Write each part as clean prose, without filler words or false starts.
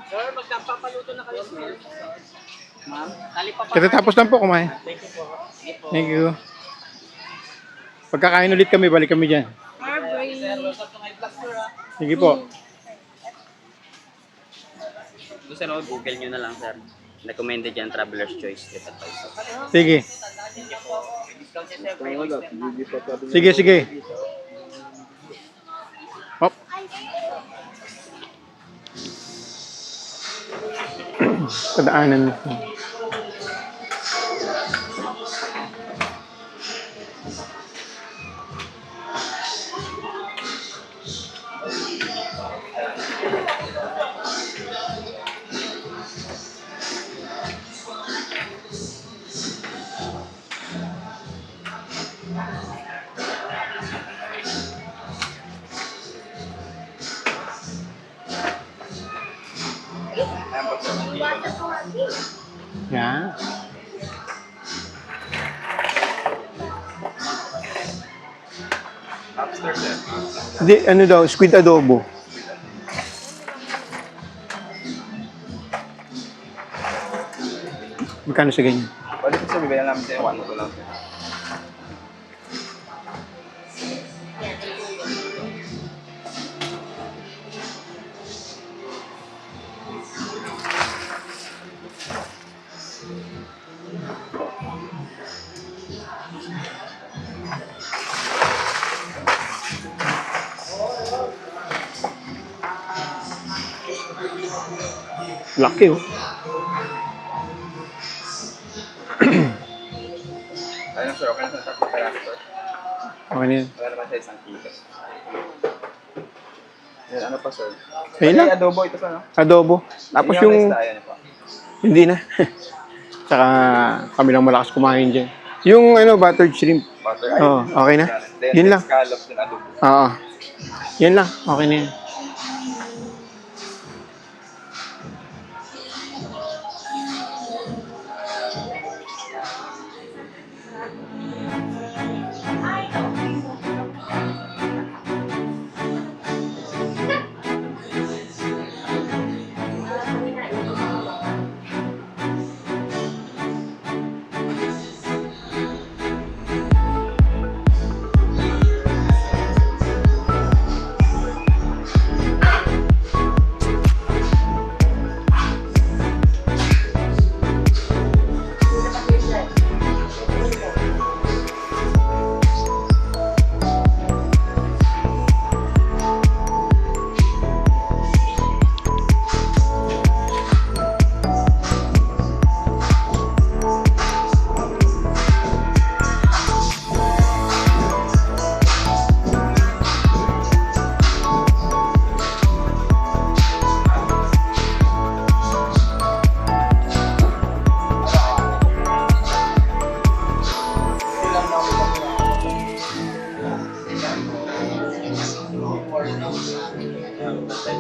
Sir, magpapaluto na kayo, sir. Ma'am, Katatapos lang po kumain. Thank you po. Sige po. Thank you. Pagkakain ulit kami, balik kami dyan. Sir, welcome to my vlog, sir. Sige po. So, sir, Google nyo na lang, sir. Recommended yan, Traveler's Choice TripAdvisor. Sige. Discount niya, sir. Free oyster. Sige, sige. Hop. Padaanan. Yan. Lobster, sir. Hindi, ano daw, squid adobo. Magkano sa ganyan? Balik sa bibigyan namin sa'yo, 1 to lang, sir. Laki oh. Ayun, sir. Okay na sa tatlong peraso, sir. Okay na yan. Wala naman sa isang kilo. Yan, ano pa, sir? Ayun lang. Ay, adobo ito, sir, no? Adobo. Tapos yung... Ayan pa. Hindi na. Tsaka kami lang malakas kumain dyan. Yung ano, buttered shrimp. Butter. Oo, okay na. Then, Yun lang. scallops din adobo. Oo. Yan lang. Okay na yan.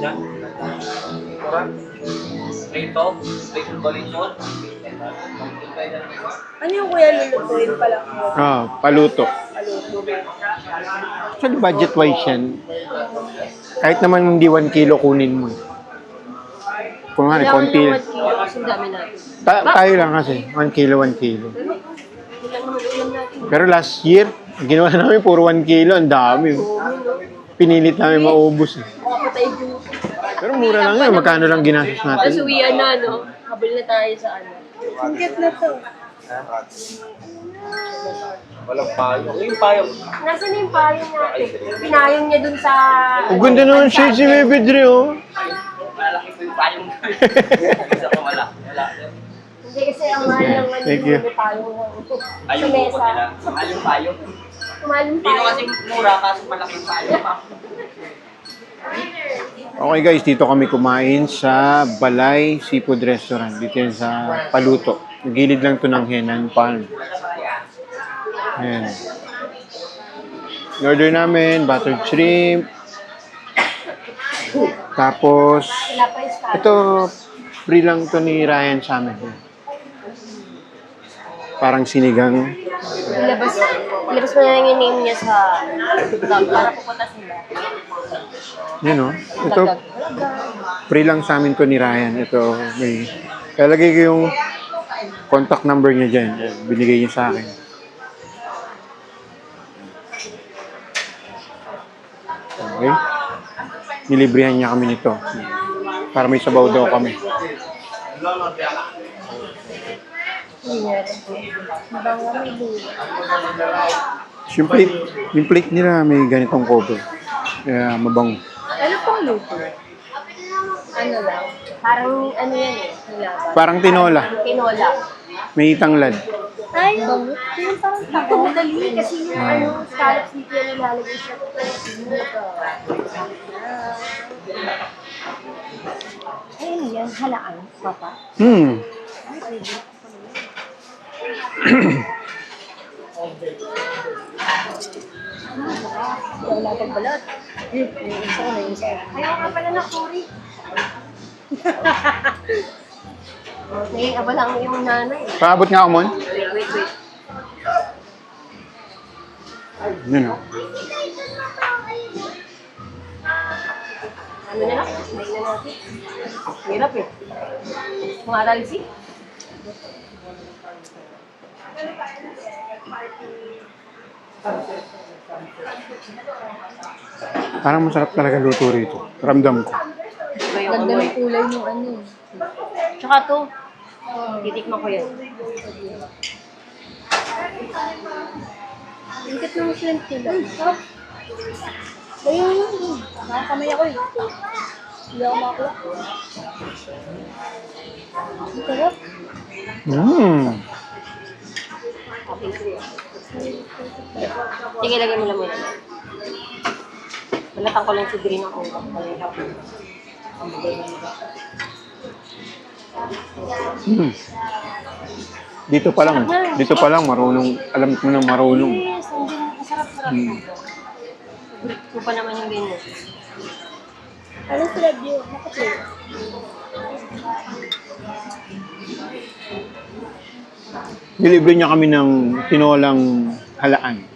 Dyan. Kurang. Prito. Prito baliton. Ano yung kuya lulutuin pala mo? Paluto. Paluto. Actually, budget-wise yan. Kahit naman hindi 1 kilo kunin mo. Kung nga, Kailangan konti. ng 1 kilo kasi ang dami natin. Tayo lang kasi. 1 kilo, 1 kilo. Pero, hindi lang naman ulam natin. Pero last year, ginawa namin puro 1 kilo. Ang dami. Oo, no? Pinilit namin maubos. Makapatay din. Pero mura lang yun. Magkano lang ginastos Tapos natin. uwian na, no? Habol na tayo sa ano. Ang cute na to. Walang palo. Ano yung payo? Nasaan na yung payong natin? Pinayong niya dun sa... Ang ganda naman siya si Baby Dre, oh. Malaki po yung payong. Isa ko wala. Wala. Hindi kasi ang mahal ng ano Thank you. yung payong sa Ayun po mesa. nila. Mahal yung payo. Mahal yung Dito kasi payong. mura kasi malaki yung payo pa. Okay guys, dito kami kumain sa Balay Seafood Restaurant. Dito yan sa Paluto. Gilid lang to ng Henan Palm. Ayan. In-order namin, buttered shrimp. Tapos, ito, free lang to ni Ryan sa amin. Parang sinigang. Ilabas mo na lang yung name niya sa vlog para pupunta sila. Yan o. Ito, free lang sa amin to ni Ryan. Ito, may... Lalagay ko yung contact number niya dyan. Yan, binigay niya sa akin. Okay. Nilibrihan niya kami nito. Para may sabaw daw kami. Yung plate nila may ganitong cover. Kaya mabango. Ano pong luto? Ano lang? Parang ano yan eh. Nilaban. Parang tinola. Tinola. May tanglad. Ay, yung parang tako. Madali kasi yung ano, scallops dito yung nilalagay siya. Ay, ano yan? Halaan, papa? Wala pang balat. Isa ko na yung isa. Ayaw nga pala na curry. Naging abala ang iyong nanay. Paabot nga ako, Mon. Wait. Yun o. Ano na lang? Snack na natin. Hirap eh. Mga ralsi. Parang masarap talaga luto rito. Ramdam ko. Ganda ng kulay ng ano. Tsaka to. Titikman ko yan. Ingit ng shrimp nila. Ayun. Nakakamay ako eh. Hindi ako makakuha. Ang sarap. Sige, lagay mo lang muna. Malatan ko lang si Green ang ulam. Dito pa lang marunong, alam ko na marunong. Yes, ang sarap-sarap. Ko pa naman yung ganyan. Ano sarap yun? Nakapit. Nilibre niya kami ng tinolang halaan.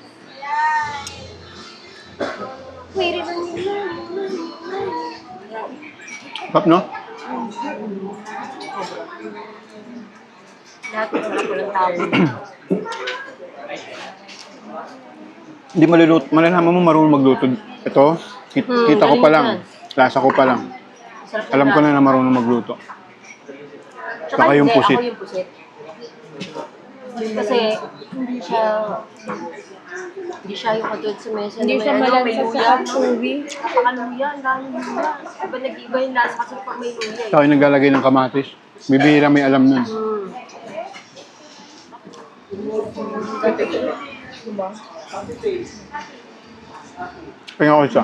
Pwede ba nila? Pap, no? Dati sarap ko ng tao. Hindi maluluto. Malalaman mo marunong magluto. Ito, kita ko pa lang. Lasa ko pa lang. Alam ko na marunong magluto. Saka yung pusit. Ako yung pusit. Kasi hindi siya yung katulad sa mesa. Hindi siya malansa sa uwi. Napakaluya, ang dami luya. Iba nag-iba yung lasa kasi pag may luya eh. Saka yung naglalagay ng kamatis. Bibihira may alam nun. Diba? Kaya ako isa.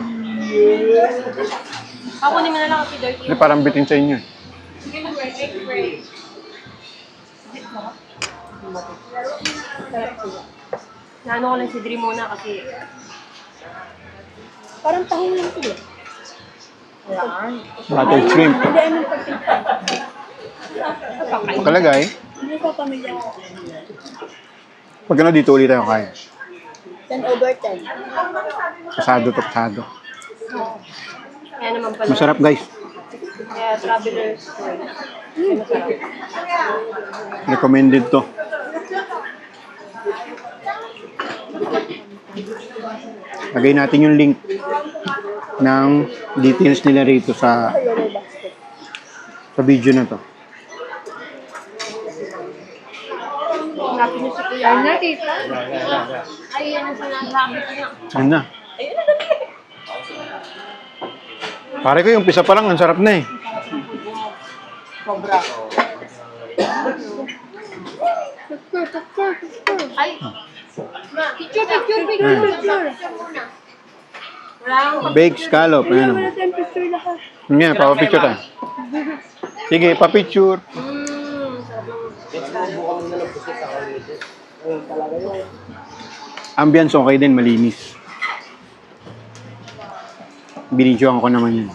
Ako naman na lang kasi dirty. Hindi parang bitin sa inyo. Naano ko lang si Dre muna kasi parang tahong lang sila. Wala. Buttered shrimp. Hindi, anong pagpita? Makalagay. Hindi ko pamilya. Pag ano dito ulit tayo kaya. 10/10. Kasado to, kasado. Kaya naman pala. Masarap guys. Kaya travelers. Masarap. Recommended to. Lagay natin yung link ng details nila rito sa video na to. Sabi niyo si Kuya. Ay na, tita. Ay, yan ang sinasabi ko na. Ano na? Pare ko yung pisa pa lang, ang sarap na eh. Sobra. Ay! Picture. Baked scallop. Ayan. Ngayon, papapicture tayo. Sige, papicture. Ambience okay din, malinis. Binidyoan ko naman yun.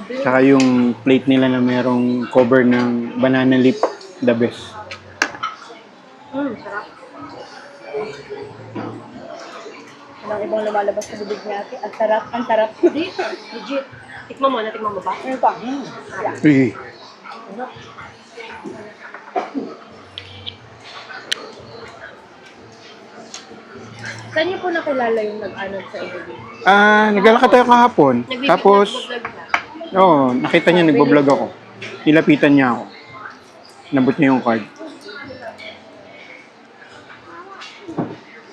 Saka yung plate nila na merong cover ng banana leaf, the best. Sarap. Walang ibang lumalabas sa bibig niya. Ang sarap, ang sarap. Hindi, legit. Tikman mo, natikman mo ba? Ano pa? Uy. Saan niyo po nakilala yung nag-anod sa inyo? Naglalakad tayo kahapon. Nag-video Tapos, na. nakita niya, nagbablog ako. Nilapitan niya ako. Nabot niya yung card.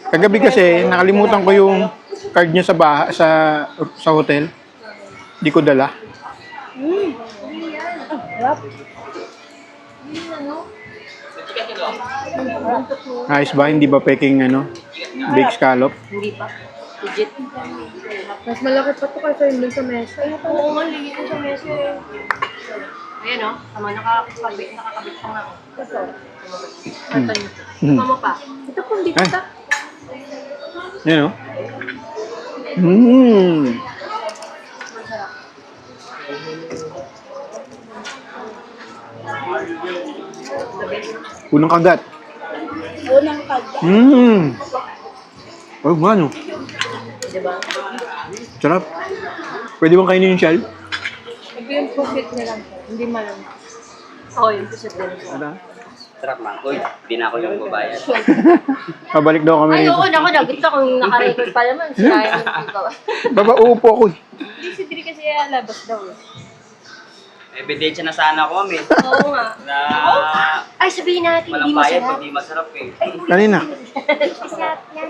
Kagabi kasi, nakalimutan ko yung card niya sa hotel. Di ko dala. Sarap. Ayos ba? Hindi ba peking baked scallop? Hindi pa. Legit. Mas malaki pa to kaysa yung dun sa mesa. Oo nga, legit yung sa mesa eh. Ayan o, tama, nakakabit pa nga ako. Ito. Tikman mo pa. Ito po, hindi Ay. pa. Yan o. Mmm. Unang kagat. Unang kagda. Mmm. Oh, ano? Diba? Sarap. Pwede bang kainin yung shell? Ito yung profit niya lang po. Hindi malam. Oo, yung pusit din. Sarap man. Uy, di na ako yung babayad. Pabalik daw kami Ay, rito. oo, naku, nagito kung naka-record pa naman. Sila yung dito. Baba, uupo ako eh. Hindi si Dri kasi lalabas daw eh. Ebidensya na sana ako, mami. Oo nga. Na Ay, sabihin natin, walang hindi bayad, masarap. hindi masarap eh. Kanina.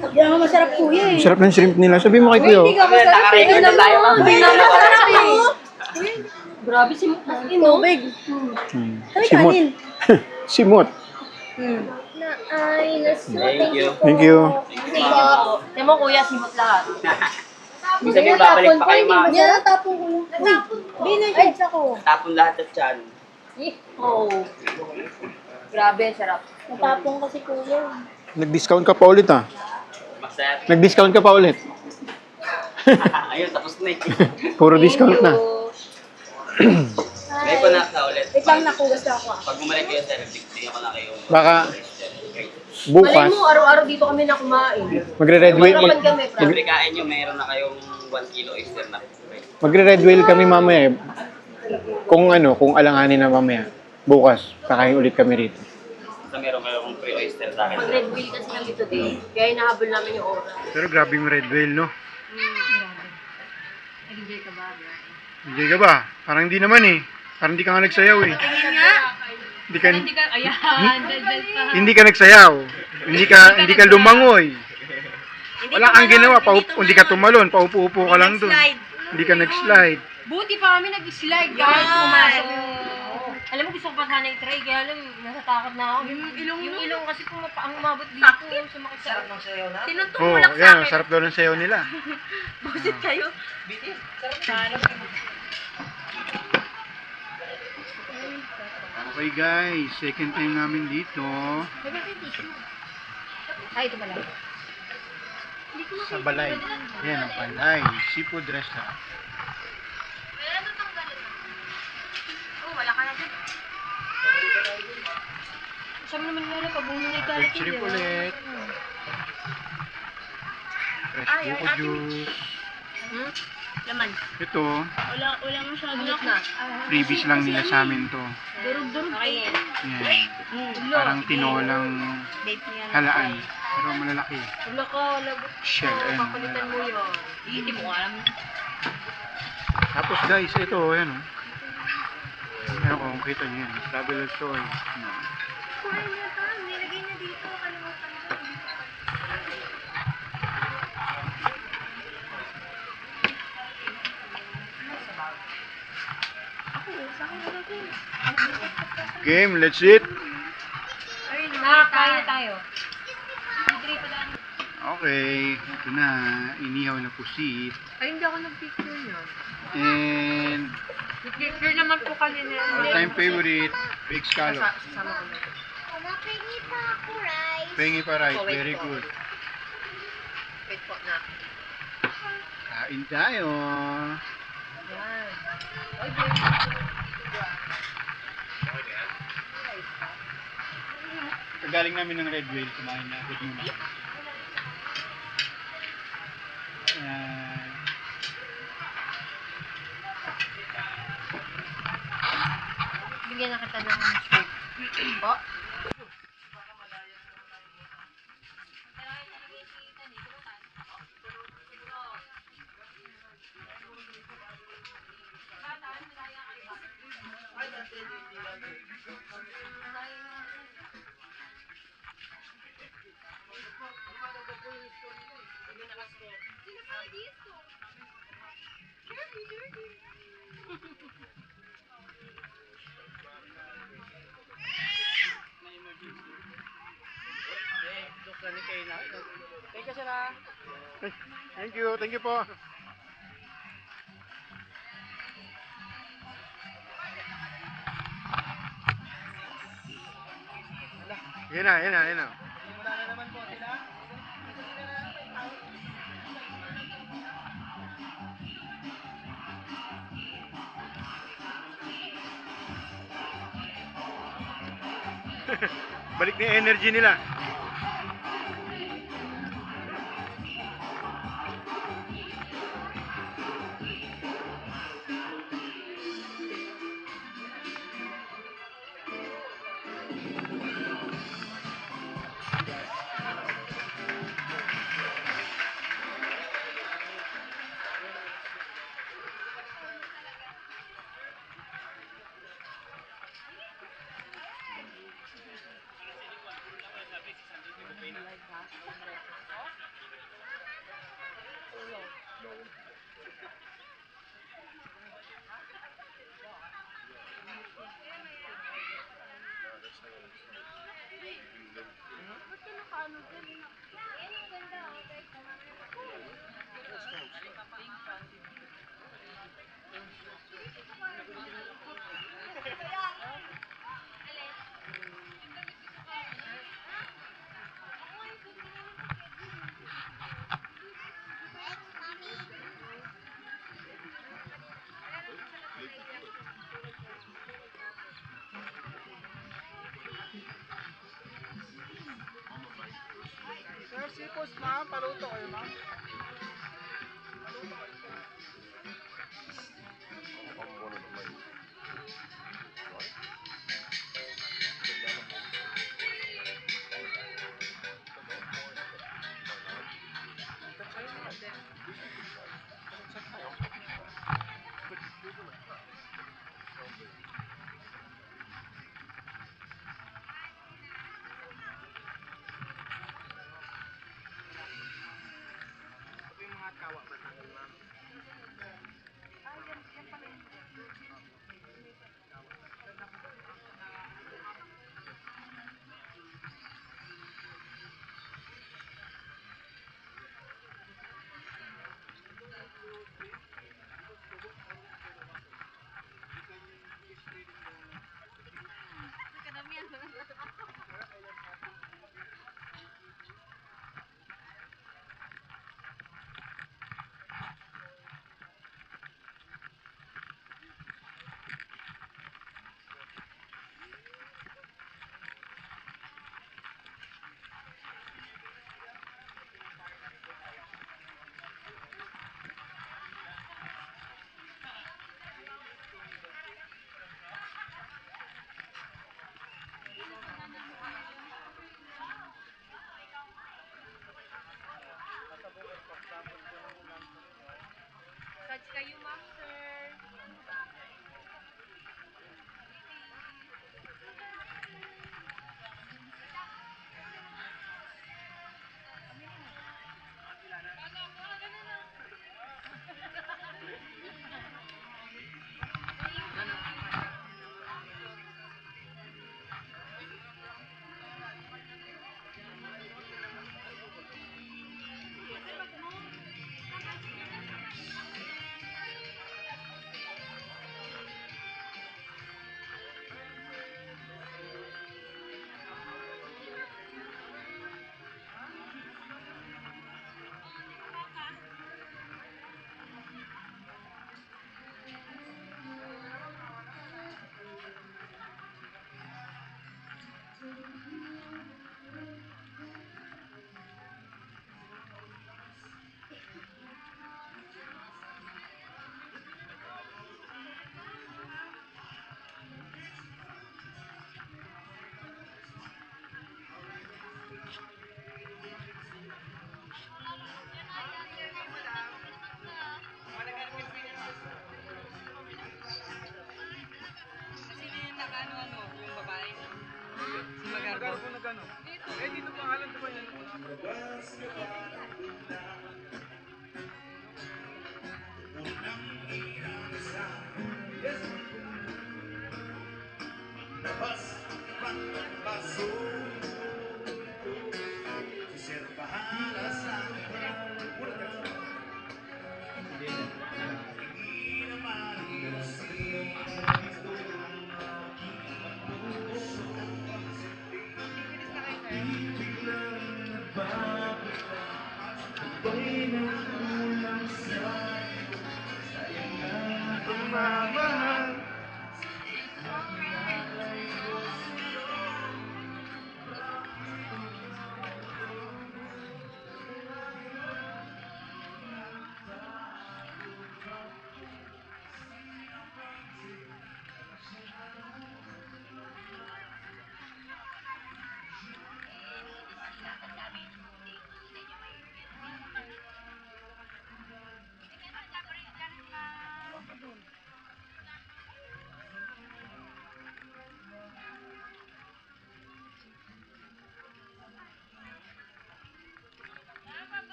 Hindi naman masarap kuya eh. Sarap ng shrimp nila. Sabi mo kay Kuya. Hindi ka Kami masarap eh. naka-record na tayo, mami. Hindi naman masarap eh. Grabe si Mukbang, no? Tubig. Kami Simot. kanin. Simot. Na ay, Thank you. Thank you. Thank you po. Tiyan mo, kuya, simot lahat. Ibig sabihin, babalik pa kayo, mami. Yan, natapon ko lang. Uy, binay ako. Tapon lahat at tiyan. Oo. Grabe, sarap. Natapon kasi kuya. Nag-discount ka pa ulit ah. Masaya. Nag-discount ka pa ulit. Ayun, tapos na eh. Puro discount na. May panak na ulit. Wait lang, nakugas ako ah. Pag bumalik kayo sa bigyan ko na kayo. Baka Malay bukas, mo, araw-araw dito kami na kumain. magre-red whale, Matrapan kami, Fran. Sabi kain nyo, mayroon na kayong 1 kilo oyster na. magre-red whale kami mamaya eh. Kung alanganin na mamaya. Bukas, kakain ulit kami rito. Basta meron kayong free oyster sa akin. Mag-red wheel kasi kami today. Kaya hinahabol namin yung oras. Pero grabe yung red whale, no? Nag-enjoy ka ba? Hindi ka ba? Parang hindi naman eh. Parang hindi ka nga nagsayaw eh. Hindi ka, hindi ka nagsayaw. Hindi ka lumangoy. Wala kang ginawa. Hindi ka tumalon. Paupo-upo ka lang doon. Hindi ka nag-slide. Buti pa kami nag-slide kahit pumasok yung... Alam mo, gusto ko pa sana i-try, kaya lang, nasatakot na ako. Yung ilong kasi kung ang umabot dito, sumakit sa... Sarap ng sayaw na? Sinong Oo, tumulak sa yan. akin? Sarap daw ng sayaw nila. Busit kayo. Okay guys, second time namin dito. Ay, ito pala. Sa Balay. Yan ang Balay. Seafood restaurant. Oh, wala ka na dyan. Saan mo naman nila pag bumili ka Fresh shrimp ulit. Fresh buko juice. Laman. Ito, Wala masyado Ulit na. freebies lang nila sa amin to. Durug-durug. Okay. Yan. Parang tinolang halaan. Pero malalaki. Wala ka, labot. Shell and Papalitan mo yun. Hindi mo alam. Tapos guys, ito, yan o. Ayan ko, kita nyo yan. Traveler choice. Nilagay na dito. Kalimutan ko. Game, let's eat. Nakakain na tayo. Okay, ito na. Inihaw na pusit. Ay, hindi ako nag-picture yun. And Nag-picture naman po kanina. all-time favorite, baked scallop. Sasama ko na. Pengi pa rice, very good. Wait po na. Kain tayo. Galing namin ng Red Whale, kumain na. Good muna. Ayan. Bigyan na kita ng soup. Po. Thank you po. Yan na. Balik na yung energy nila. Sir, sipos ma'am, paluto kayo ma'am.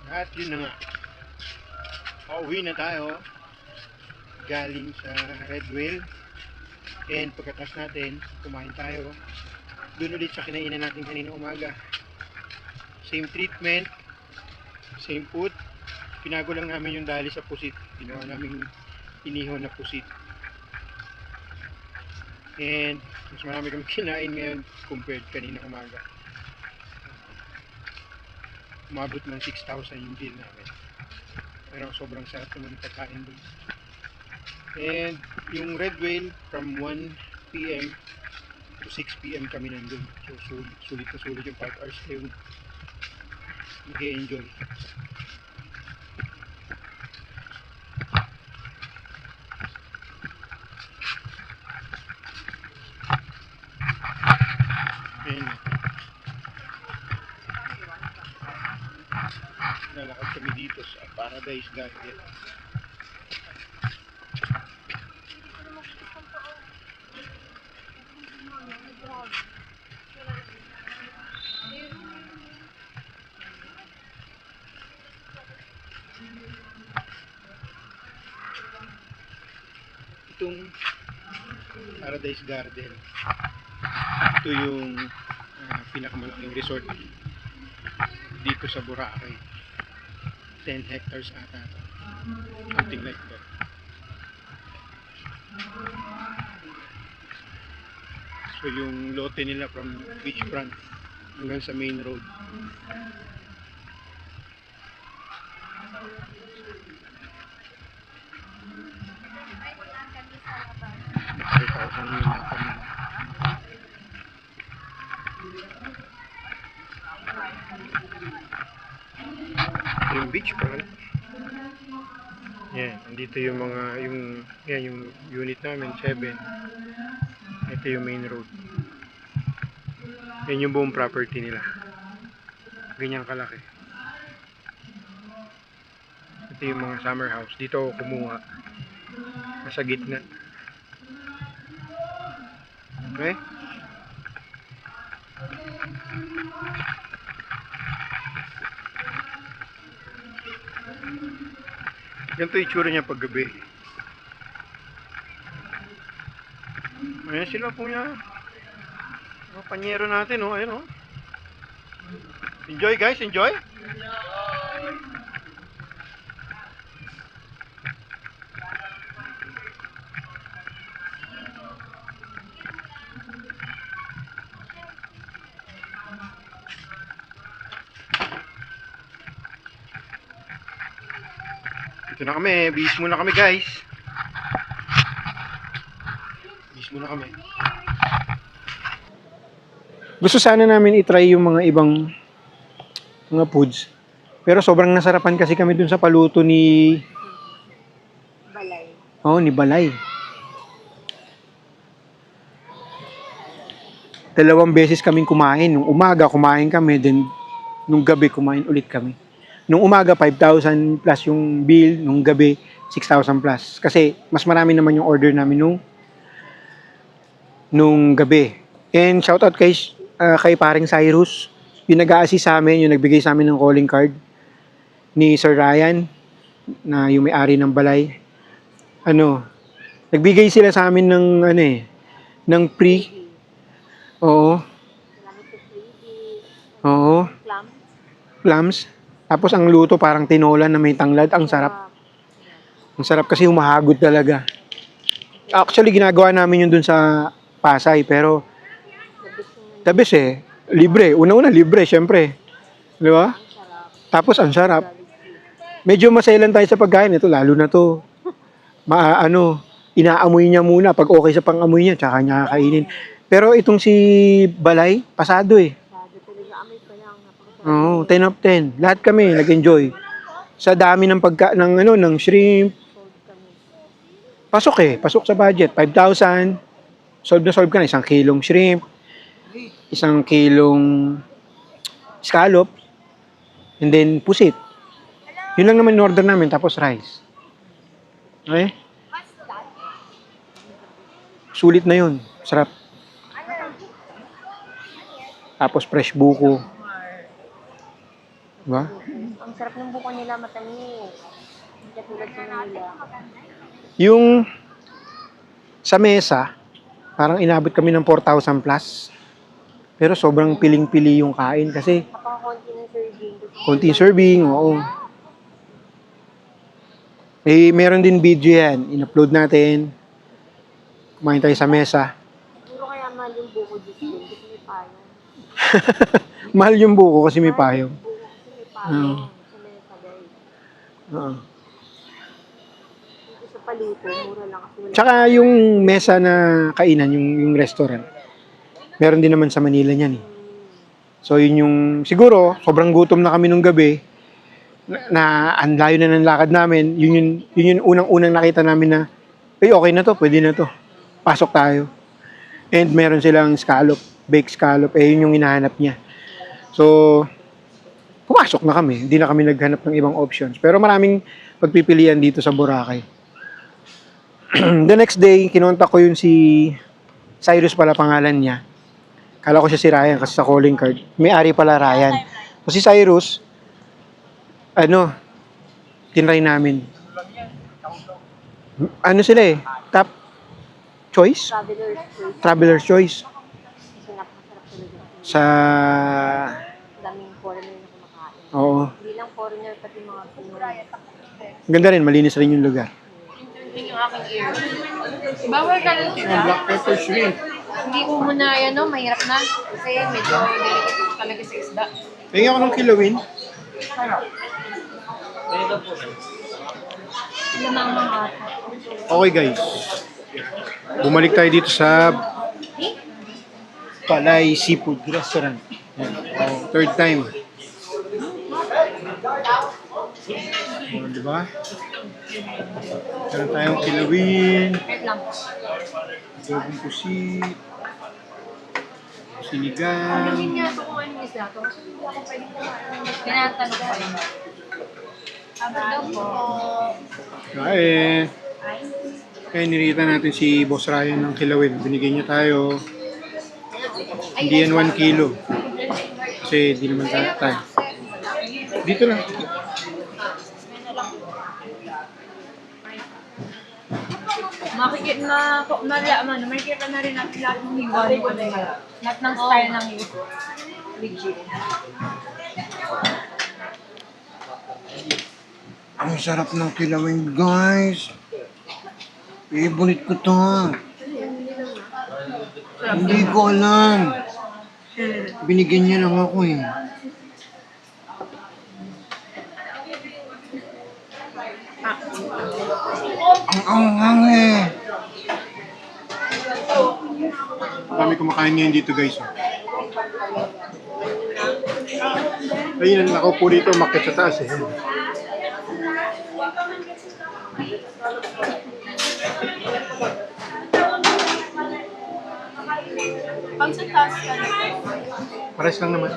At yun na nga. Pauwi na tayo. Galing sa Red Whale. And pagkatapos natin, kumain tayo. Doon ulit sa kinainan natin kanina umaga. Same treatment. Same food. Pinago lang namin yung dali sa pusit. Ginawa namin inihaw na pusit. And mas marami kami kinain ngayon compared kanina umaga. Umabot ng 6,000 yung bill namin. Pero sobrang sarap naman yung pagkain doon. And yung Red Whale from 1 PM to 6 PM kami nandun. So sulit na sulit yung 5 hours kayo mag-i-enjoy. And lalakad kami dito sa Paradise Garden. Itong Paradise Garden, ito yung pinakamalaking resort dito sa Boracay. 10 hectares ata ito. Something like that. So yung lote nila from beachfront hanggang sa main road. Yung beachfront. Yan, andito yung mga yung unit namin 7. Ito yung main road. Yan yung buong property nila. Ganyan kalaki. Ito yung mga summer house. Dito ako kumuha. Nasa gitna. Okay? Ganito yung itsura niya pag gabi. Ayan sila po niya. Mga panyero natin, oh. Ayan, oh. Enjoy, guys. Enjoy. Ito na kami. Bihis muna kami, guys. Bihis muna kami. Gusto sana namin i-try yung mga ibang mga foods. Pero sobrang nasarapan kasi kami dun sa paluto ni... Balay. Oh, ni Balay. 2 beses kaming kumain. Nung umaga, kumain kami. Then, nung gabi, kumain ulit kami. Nung umaga, 5,000 plus yung bill. Nung gabi, 6,000 plus. Kasi, mas marami naman yung order namin nung gabi. And shoutout kay paring Cyrus. Yung nag-a-assist sa amin, yung nagbigay sa amin ng calling card ni Sir Ryan, na yung may-ari ng Balay. Nagbigay sila sa amin ng ng free. Oo. Oo. Clams. Tapos ang luto parang tinola na may tanglad. Ang sarap. Ang sarap kasi humahagod talaga. Actually, ginagawa namin yun dun sa Pasay. Pero, the best libre. Una-una, libre, syempre. Di ba? Tapos, ang sarap. Medyo masailan tayo sa pagkain. Ito, lalo na to. Inaamoy niya muna. Pag okay sa pang-amoy niya, tsaka niya kakainin. Pero itong si Balay, pasado Oo, 10 of 10. Lahat kami nag-enjoy. Sa dami ng ng shrimp. Pasok sa budget. 5,000. Solve ka na. 1 kilong shrimp. 1 kilong scallop. And then, pusit. Yun lang naman in order namin. Tapos rice. Okay? Sulit na yun. Sarap. Tapos fresh buko. Diba? Ang sarap ng buko nila, matamis. Hindi katulad sa Manila. Yung sa mesa, parang inabot kami ng 4,000 plus. Pero sobrang piling-pili yung kain kasi Napaka-konti ng serving. konting serving, oo. Meron din video yan. In-upload natin. Kumain tayo sa mesa. Siguro kaya mahal yung buko dito. Kasi may payong. Mahal yung buko kasi may payong. Buko kasi may payong. Sa mesa, guys. Oo. Dito sa paluto, mura lang kasi wala. Tsaka yung mesa na kainan, yung restaurant, meron din naman sa Manila niyan eh. So yun yung, siguro, sobrang gutom na kami nung gabi, na ang layo na ng lakad namin, yun yung unang-unang nakita namin na, okay na to, pwede na to. Pasok tayo. And meron silang scallop, baked scallop, yun yung hinahanap niya. So, pumasok na kami. Hindi na kami naghanap ng ibang options. Pero maraming pagpipilian dito sa Boracay. The next day, kinontak ko yun si Cyrus pala pangalan niya. Kala ko siya si Ryan kasi sa calling card. May-ari pala Ryan. So si Cyrus, tinry namin. Sila top choice? Traveler's choice. Kasi napakasarap talaga. Sa... Daming foreigner na kumakain. Oo. Hindi lang foreigner, pati mga Pinoy. Ganda rin, malinis rin yung lugar. Yung aking ear. Bawal ka lang sila. Black pepper shrimp. Hindi ko muna mahirap na. Kasi medyo delicate talaga sa isda. Tingnan ako ng kilawin. Lamang mga ata. Okay guys. Bumalik tayo dito sa Balay Seafood Restaurant. Yan. Third time. Diba? Meron tayong kilawin. Wait lang. Adobong pusit. Sinigang. Hindi nga ito kung anong isda to. Kasi hindi ako pwede kumain. Tinatanong ko yun. Daw po. Kaya nirita natin si Boss Ryan ng kilawin. Binigay niya tayo. Hindi yan 1 kilo. Kasi di naman tayo. Dito lang. Makikita makikita na rin natin lahat ng hiwa. Lahat ng style ng hiwa. Legit. Ang sarap ng kilawin, guys. Favorite ko to. Hindi ko alam. Binigyan niya lang ako eh. Ang anghang eh. Marami kumakain ngayon dito guys. Ayun, ako po dito, makit sa taas eh. Pag sa taas ka na, Pares lang naman.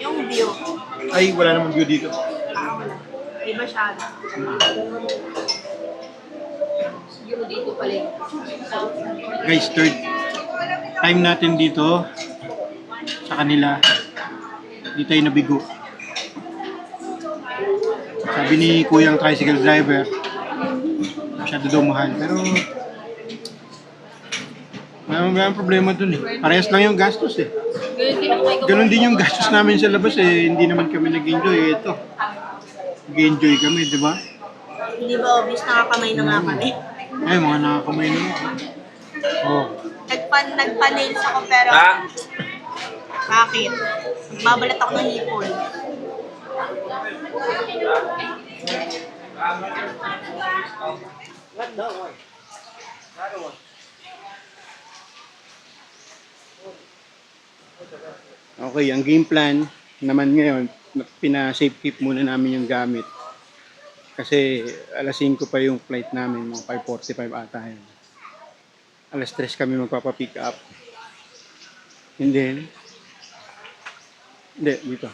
yung view, Ay, wala namang view dito. iba siya. Yung dito pala yun. Guys, third time natin dito sa kanila. Di tayo nabigo. Sabi ni kuyang tricycle driver, masyado daw mahal. Pero wala problema dun eh. Parehas lang yung gastos eh. Ganon din yung gastos namin sa labas eh. Hindi naman kami nag-enjoy. Ito, nag-enjoy kami, di ba? Hindi ba obvious nakakamay na nga kami? Ay, mga nakakamay na. Oh. Nagpa-nails ako pero bakit? Magbabalat ako ng hipon. Okay, ang game plan naman ngayon, pina-safe keep muna namin yung gamit. Kasi alas 5 pa yung flight namin, mga 5:45 ata yun. Alas 3 kami magpapapick up. And then, hindi, dito.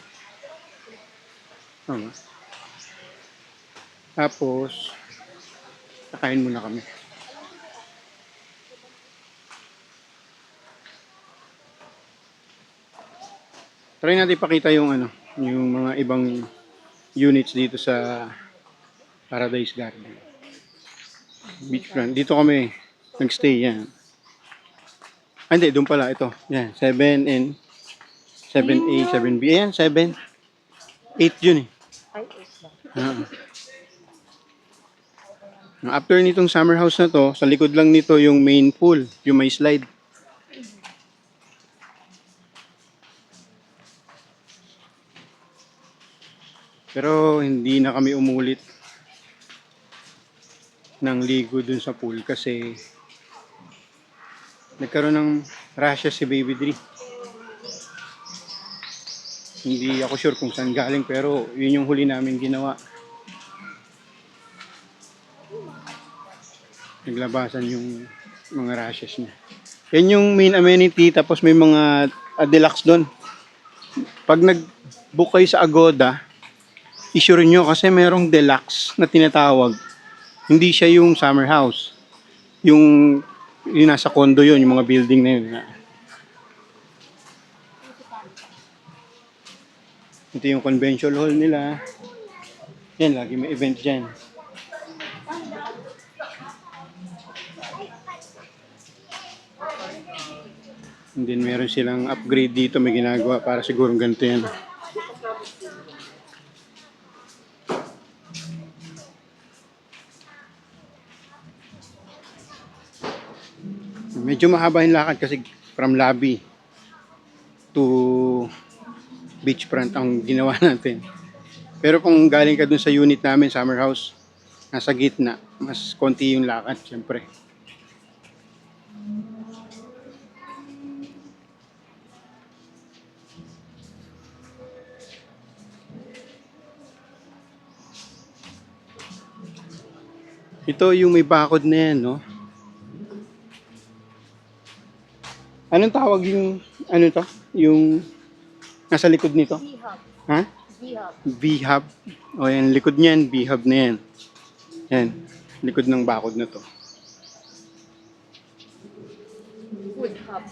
Tama. Tapos, kakain muna kami. Try natin ipakita yung ano, yung mga ibang units dito sa Paradise Garden. Beachfront. Dito kami nagstay yan. Ah, hindi, doon pala ito. Yan, 7 and 7A, 7B. Ayan, 7. 8 yun eh. After nitong summer house na to, sa likod lang nito yung main pool, yung may slide. Pero hindi na kami umulit ng ligo dun sa pool kasi nagkaroon ng rashes si Baby Dre. Hindi ako sure kung saan galing pero yun yung huli namin ginawa. Naglabasan yung mga rashes niya. Yan yung main amenity tapos may mga deluxe doon. Pag nag-book kayo sa Agoda, i-sure nyo kasi merong deluxe na tinatawag. Hindi siya yung summer house. Yung nasa condo yun, yung mga building na yun. Ito yung convention hall nila. Yan, lagi may event dyan. And then meron silang upgrade dito, may ginagawa para siguro ganito yan. Medyo mahaba yung lakad kasi from lobby to beachfront ang ginawa natin. Pero kung galing ka dun sa unit namin, summer house, nasa gitna, mas konti yung lakad, syempre. Ito yung may bakod na yan, no? Anong tawag yung, ano to? Yung nasa likod nito? V-hub. Ha? V-hub. V-hub. O yan, likod niyan, V-hub na yan. Yan, likod ng bakod na to. Food hub.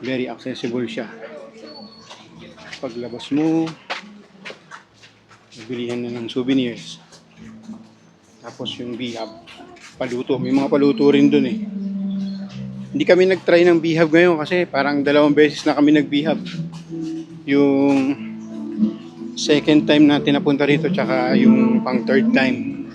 Very accessible siya. Paglabas mo, bilihan na ng souvenirs. Tapos yung V-hub. Paluto. May mga paluto rin dun eh. Hindi kami nag-try ng B-hub ngayon kasi parang 2 beses na kami nag-B-hub. Yung second time natin napunta rito tsaka yung pang third time.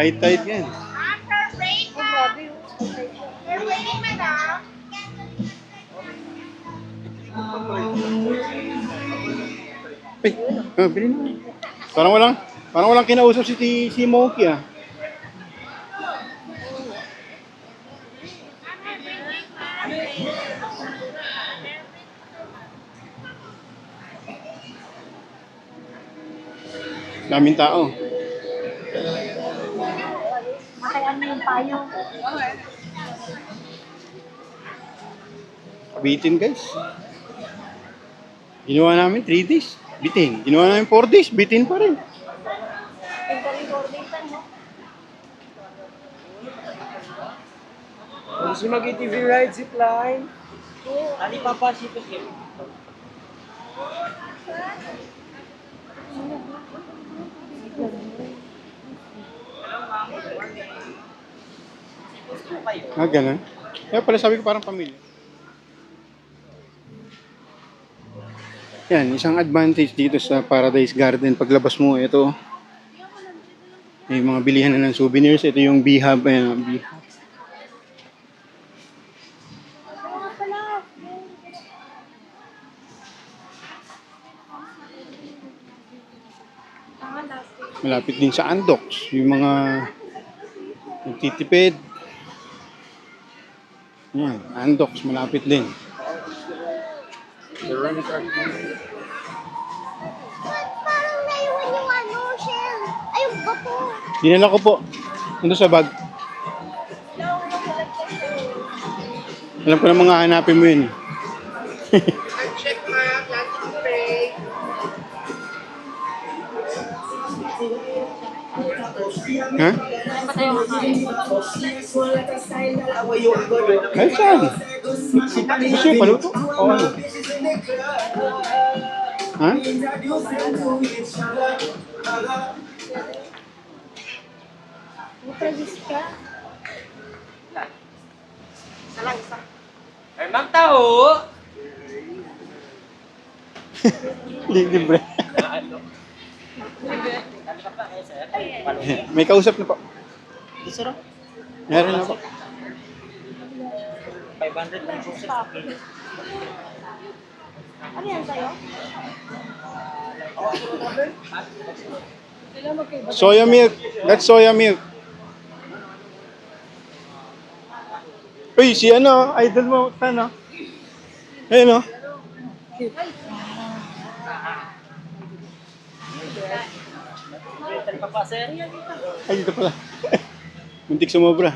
High tide yan. Ay, bili na. Parang walang kinausap si Moki ah. Daming tao. Makayaan mo yung payo. Bitin guys. Ginawa namin 3 days. Bitin. Ginawa namin 4 days. Bitin pa rin. Gusto mag-ATV ride, zipline. Ali Papa, sito siya. Ganun. Kaya pala sabi ko parang pamilya. Yan, isang advantage dito sa Paradise Garden. Paglabas mo, ito. May mga bilihan na ng souvenirs. Ito yung B-Hub. Ayan, B-Hub. Malapit din sa Andox. Yung mga nagtitipid. Yan, Andox. Malapit din. Parang naiwan yung ano, Shell. Ayun ba po? Dinala ko po. Nandun sa bag. Alam ko na mga hanapin mo yun. Check my plastic spray. Ha? Ay, saan? Gusto yung paluto? Oo. Ano? Ha? Mutagis ka. Ay, Ma'am Tao! Libre. Ano? Ano ka pa kayo, sir? Palungo. May kausap na po. Isa rin. Meron na po. 500 lang po, sir. Ano yan sa'yo? Soya milk. That's soya milk. Uy, si ano, idol mo, ano? Ayun o. Ali Papa, sir. Ay, dito pala. Muntik sumobra.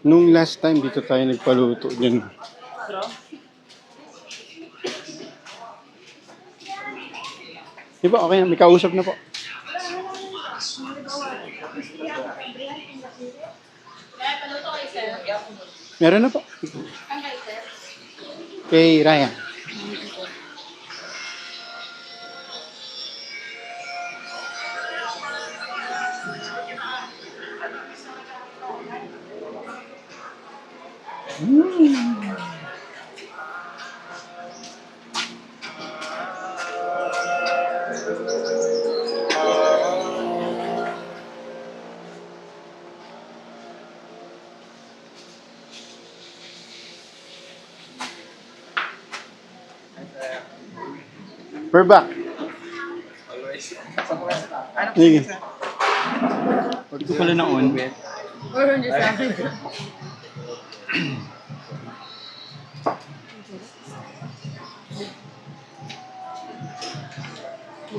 Nung last time dito tayo nagpaluto dyan. Diba okay na, may kausap na po. Meron na po. Kay Ryan. We're back. Sige. Pag ko pala na-on. Hindi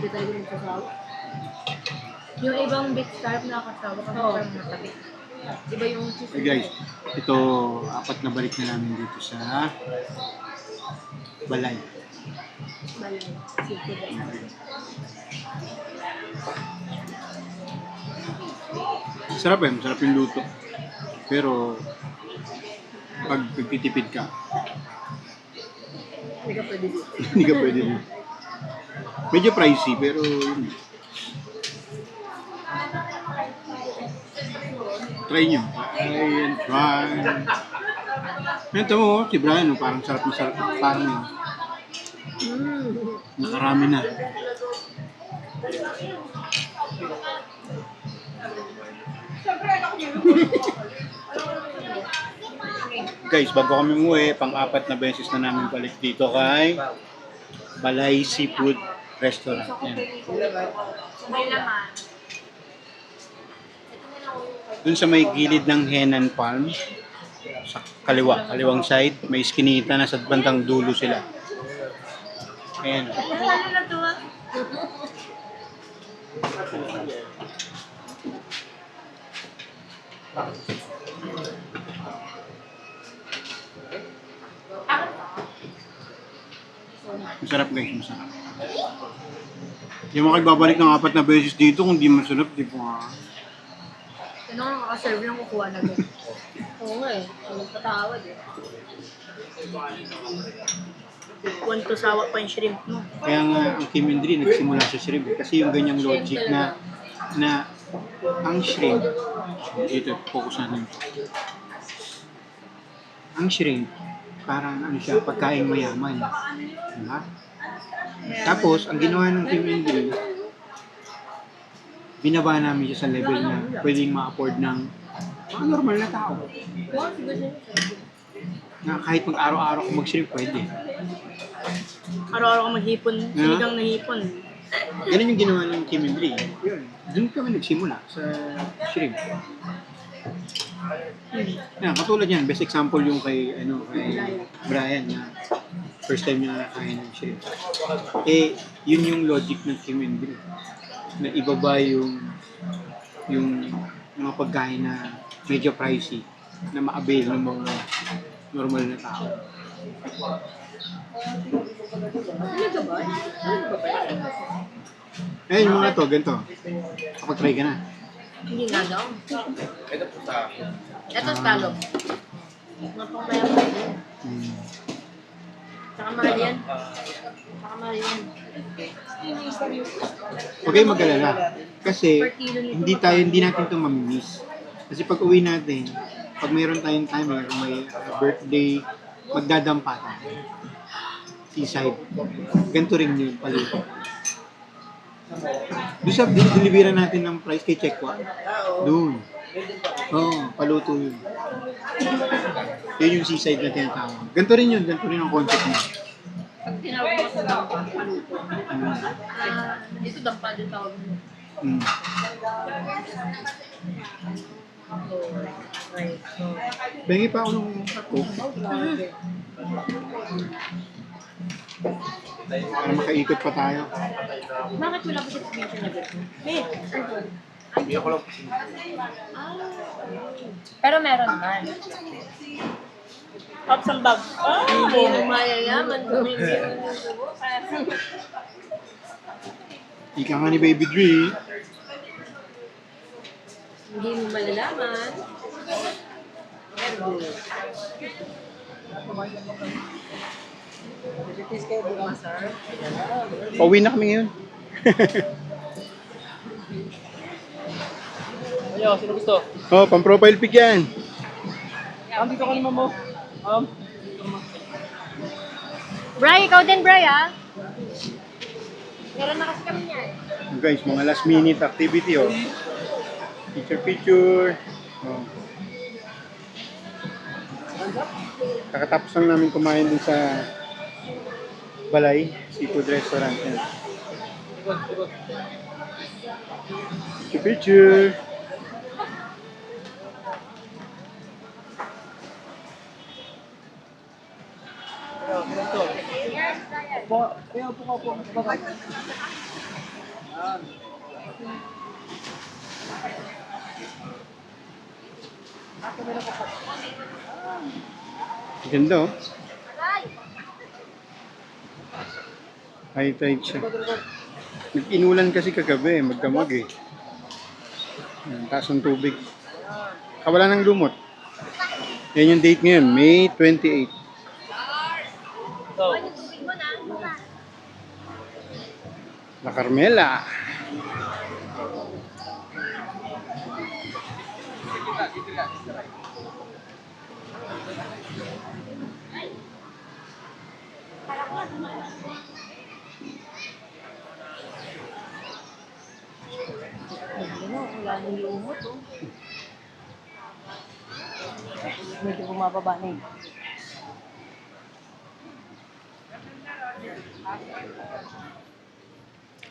ka talaga nagsasawa. Yung ibang beef scarf na kasawa kasi parang matabi. Iba yung Hey guys, ito, 4 na balik na namin dito sa Balay. balay. Seafood. Sarap masarap yung luto. Pero, pag nagtitipid ka, Hindi ka pwede dito. hindi ka pwede dito. Medyo pricey, pero yun. Try nyo. Try and try. Ito mo, si Brian, parang sarap na sarap. Parang yun. Nakarami na. Guys, bago kami umuwi, pang-4 na beses na namin balik dito kay Balay Seafood Restaurant. Yan. May laman. Dun sa may gilid ng Henan Palm, sa kaliwang side, may iskinita na sa bandang dulo sila. Ayan. Ano na to ah? Masarap guys, masarap. Hindi mo kayo babalik ng 4 na beses dito kung di masarap, di ba? Sino nga nakaserve yung kukuha na doon? Oo nga eh. Magpatawad eh. Kuwan to sawa pa yung shrimp mo. Kaya nga ang Kim Indri nagsimula sa shrimp eh. Kasi yung ganyang logic na ang shrimp, dito, focus natin. Ang shrimp, parang ano siya, pagkain mayaman. Diba? Tapos, ang ginawa ng Kim Indri, binaba namin siya sa level na pwedeng ma-afford ng mga normal na tao. Na kahit mag-araw-araw kung mag-shrimp, pwede. Araw-araw ka maghipon. Hindi kang nahipon. Ganun yung ginawa ng Kim Indri. Yun. Doon kami nagsimula sa shrimp. Yan, katulad yan, best example yung kay Brian na first time niya nakakain ng shrimp. Eh, yun yung logic ng Kim Indri. Na ibaba yung mga pagkain na medyo pricey na ma-avail ng mga normal na tao. Ano ba? Eh, yung mga to, ganito. Kapag try ka na. Hindi nga daw. Ito scallop. Mga pangmayaman din. Saka mahal yan. Saka mahal yan. Huwag kayong mag-alala. Kasi hindi natin ito mamimiss. Kasi pag uwi natin, pag mayroon tayong timer, may birthday, magdadampa tayo. Seaside. Ganito rin yun, paluto. Doon sa delivery natin ng price kay Chekwa. Doon. Oo, paluto yun. Yun yung seaside na tinatawag. Ganito rin yun, ganito rin ang concept niya. Pag tinawag mo sa dampa, paluto. Dito dampa din tawag mo. Mm. Bengi pa ako nung coke. Para makaikot pa tayo. Bakit wala pa sa exhibition na gano'n? Pero meron man. Pops and bag. Hindi mo mayayaman. Ika nga ni Baby Dre. Hindi mo malalaman. Pero Pauwi na kami ngayon. Ayo, sino gusto? Oh, pang-profile pic yan. Dito ka naman mo. Bri, ikaw din, Bri, ah. Meron na kasi kami niyan. Guys, mga last minute activity oh. Picture. Oh. Kakatapos lang namin kumain dun sa Balay Seafood Restaurant. Yan. Picture. Kaya po ako. Ganda oh. High tide siya. Nag-inulan kasi kagabi, magdamag eh. Yan, taas ng tubig. Kawala ng lumot. Yan yung date ngayon, May 28. La Carmela. Wala nang lumot, oh. Medyo bumababa na eh.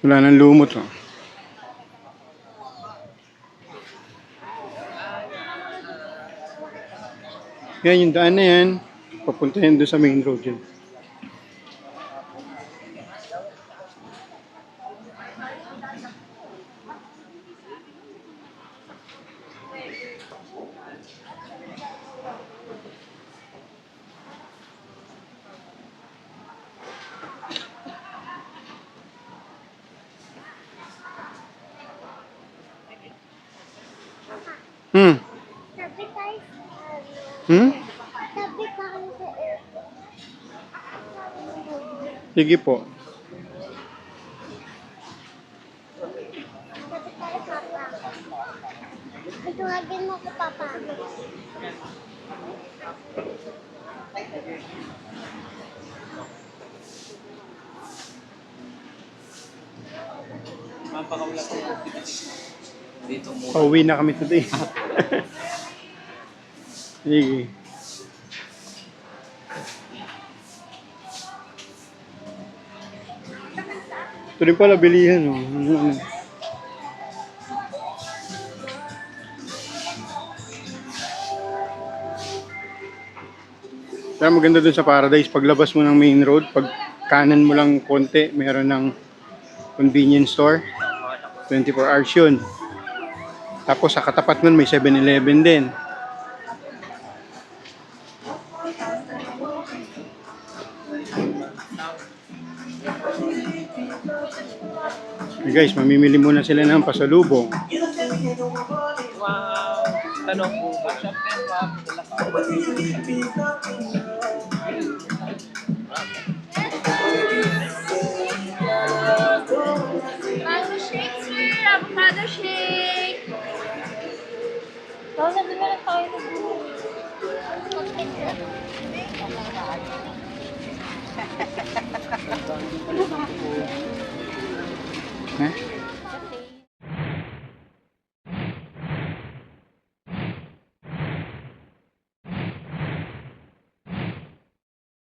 Wala nang lumot oh. Yan yung daan na yan. Papunta yan doon sa main road yan. Sabi tayo sa Hmm? Sabi tayo sa airport. Sige po. Sabi tayo papa. Ituwagin mo ko papa. Pauwi na kami today. Sige. Ito rin pala bilihan oh. Ano. Kaya maganda dun sa Paradise, paglabas mo ng main road, pag kanan mo lang konti, meron ng convenience store. 24 hours yun. Tapos sa katapat nun may 7-Eleven din. Hey guys, mamimili muna sila ng pasalubong. Wow! Tanong po ba? Avocado shake, sir! Avocado shake! Tapos nandun na lang tayo nag-uwi. Eh?